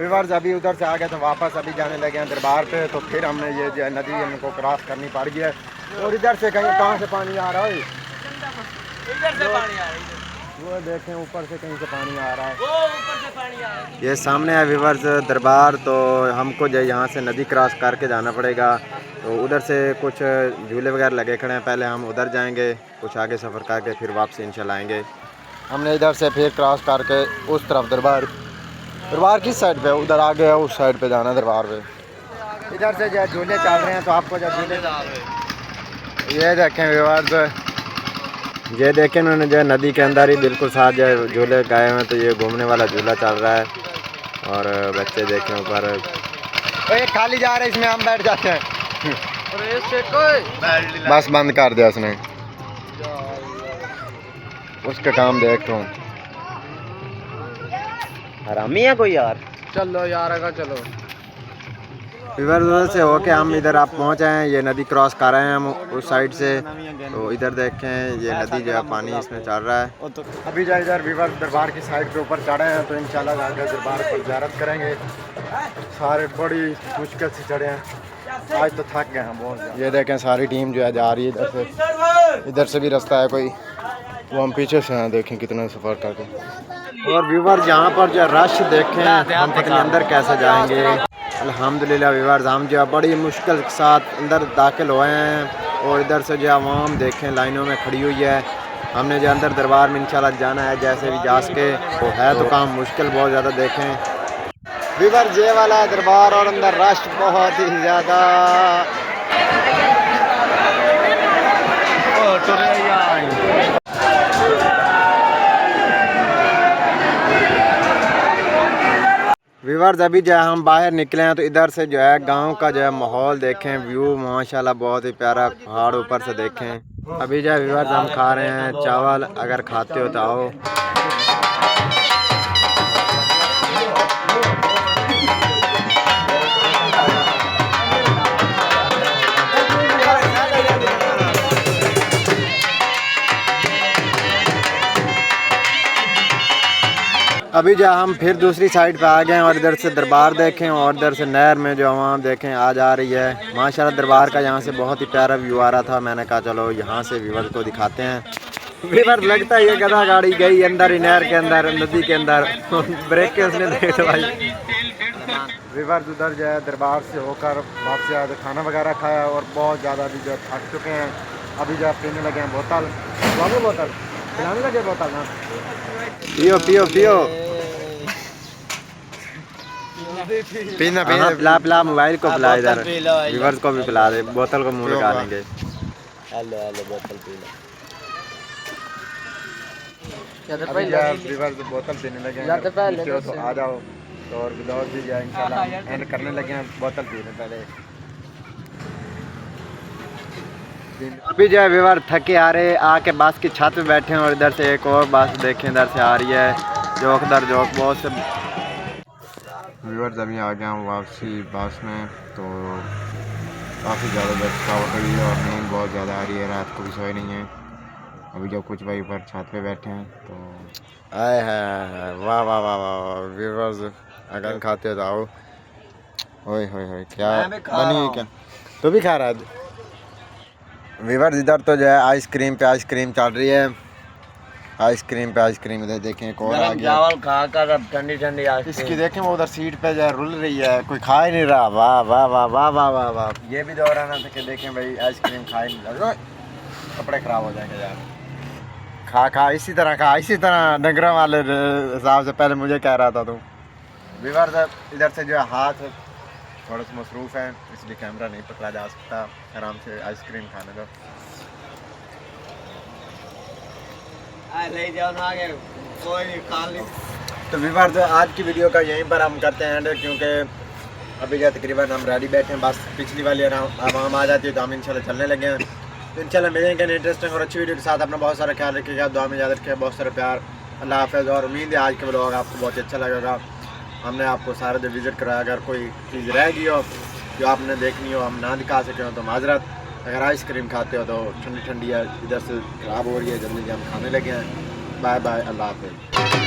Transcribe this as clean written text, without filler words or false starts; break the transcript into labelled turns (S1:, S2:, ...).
S1: Viewers अभी उधर से आ गए तो वापस अभी जाने लगे हैं दरबार पे, तो फिर हमने ये जो है नदी हमको क्रॉस करनी पड़ गई है। और इधर से कहीं कहाँ से पानी आ रहा है,
S2: इधर से पानी आ रही है,
S1: वो देखें ऊपर से कहीं से पानी आ रहा है,
S2: वो ऊपर से पानी आ रहा है।
S1: ये सामने है व्यूअर्स दरबार। तो हमको जो यहाँ से नदी क्रॉस करके जाना पड़ेगा। तो उधर से कुछ झूले वगैरह लगे खड़े हैं, पहले हम उधर जाएंगे, कुछ आगे सफ़र करके फिर वापसी इंशाल्लाह आएंगे। हमने इधर से फिर क्रॉस करके उस तरफ दरबार किस साइड पे, उधर आगे है उस साइड पे जाना दरबार पे। इधर से जो झूले चल रहे हैं, तो आपको जो झूले ये देखें व्यूअर्स, ये देखें उन्होंने जो नदी के अंदर ही बिल्कुल साथ जो झूले गाए हुए हैं। तो ये घूमने वाला झूला चल रहा है और बच्चे देखें ऊपर खाली जा रहे हैं, इसमें हम बैठ जाते हैं। बस बंद कर दिया उसने, उसका काम देख तो
S2: हरामी है कोई यार।
S1: चलो यार अगर चलो उधर से होके हम इधर आप पहुँचे हैं। ये नदी क्रॉस कर रहे हैं हम उस साइड से। तो इधर देखें ये नदी जो है पानी इसमें चल रहा है। अभी जो इधर विवर दरबार की साइड पे ऊपर चढ़े हैं, तो इंशाल्लाह जाकर दरबार पर ज़ियारत करेंगे। सारे बड़ी मुश्किल से चढ़े हैं, आज तो थक गए हैं बहुत। ये देखें सारी टीम जो है जा रही है इधर से भी रास्ता है कोई, वो हम पीछे से हैं, देखें कितना सफ़र करके। और व्यूवर यहाँ पर जो रश देखें, हम पता नहीं अंदर कैसे जाएंगे। अल्हम्दुलिल्लाह व्यूवर्स हम जो है बड़ी मुश्किल के साथ अंदर दाखिल हुए हैं। और इधर से जो आवाम देखें लाइनों में खड़ी हुई है। हमने जो अंदर दरबार में इंशाल्लाह जाना है, जैसे भी जा सके। तो है तो काम मुश्किल बहुत ज़्यादा। देखें व्यूवर्स ये वाला है दरबार और अंदर रश बहुत ही ज़्यादा। व्यूवर्स अभी जो है हम बाहर निकले हैं, तो इधर से जो है गांव का जो है माहौल देखें, व्यू माशाल्लाह बहुत ही प्यारा, पहाड़ ऊपर से देखें। अभी जो है व्यूवर्स हम खा रहे हैं चावल, अगर खाते हो तो आओ। अभी जो हम फिर दूसरी साइड पे आ गए हैं और इधर से दरबार देखें और इधर से नहर में जो आवाम देखें आ जा रही है। माशाल्लाह दरबार का यहाँ से बहुत ही प्यारा व्यू आ रहा था। मैंने कहा चलो यहाँ से व्यूवर को दिखाते हैं। व्यूवर लगता है ये गधा गाड़ी गई अंदर ही नहर के अंदर, नदी के अंदर ब्रेक के उसने देख तो भाई। व्यूवर उधर जो है दरबार से होकर वापस आए, खाना वगैरह खाया और बहुत ज़्यादा अभी जो थक चुके हैं। अभी जो पीने लगे हैं बोतल, बोतल पिलाने लगे बोतल ना, पियो पियो पियो पीना पीना पिला पिला, मोबाइल को पिला, इधर व्यूवर्स को भी पिला दे, बोतल को मुंह लगा लेंगे।
S2: हेलो हेलो बोतल पी लो।
S1: व्यूवर्स बोतल पीने लगे हैं, तो आ जाओ। तो और विदाउट भी जाए इंशाल्लाह एंड करने लगे हैं, बोतल पीने पहले। अभी जो है व्यूवर थके आ रहे, आके बस की छत पे बैठे हैं और इधर से एक और बस देखें इधर से आ रही है, जोक दर जोक बहुत से व्यूवर्स। अभी आ गया हूँ वापसी बस में, तो काफ़ी ज़्यादा थकावट हुई है और नींद बहुत ज़्यादा आ रही है, रात को भी सोए नहीं है। अभी जब कुछ भाई ऊपर छत पे बैठे हैं, तो आए हैं वाह वाह वाह वाह व्यूवर्स, अगर खाते हो तो आओ। ओए होए होए क्या बनी क्या, तो भी खा रहा है व्यूवर्स। इधर तो जो है आइसक्रीम पे आइसक्रीम चल रही है, आइसक्रीम पे आइसक्रीम। इधर देखें एक और आ गया,
S2: चावल खाकर अब ठंडी ठंडी
S1: इसकी देखें वो उधर सीट पे जो है रुल रही है, कोई खा ही नहीं रहा। वाह वाह वाह वाह वाह वाह वाह, ये भी दोहराना था कि देखें भाई आइसक्रीम खा ही नहीं रहा, कपड़े ख़राब हो जाएंगे यार। खा खा इसी तरह खा, इसी तरह डंगरों वाले हिसाब से पहले मुझे कह रहा था तू। व्यूवर्स इधर से जो है हाथ थोड़ा सा मसरूफ़ है, इसलिए कैमरा नहीं पकड़ा जा सकता। आराम से आइसक्रीम खाने दो।
S2: ले जाओ ना आगे, कोई नहीं खा ली।
S1: तो व्यूवर्स आज की वीडियो का यहीं पर हम करते हैं एंड, क्योंकि अभी जो तकरीबन हम रेडी बैठे हैं, बस पिछली वाली आवाम आ जाती है तो हम इंशाल्लाह चलने लगे हैं। तो इंशाल्लाह मिलेंगे इंटरेस्टिंग और अच्छी वीडियो के साथ। अपना बहुत सारा ख्याल रखिएगा, दुआ में याद रखिएगा, बहुत सारा प्यार, अल्लाह हाफ़िज़। और उम्मीद है आज के व्लॉग आपको बहुत अच्छा लगेगा। हमने आपको सारे जो विज़िट कराया, अगर कोई चीज़ रह गई हो जो आपने देखनी हो, हम ना दिखा सके हो तो माजरत। अगर आइसक्रीम खाते हो तो ठंडी ठंडी है, इधर से ख़राब हो रही है, जल्दी हम खाने लगे हैं। बाय बाय, अल्लाह हाफ़िज़।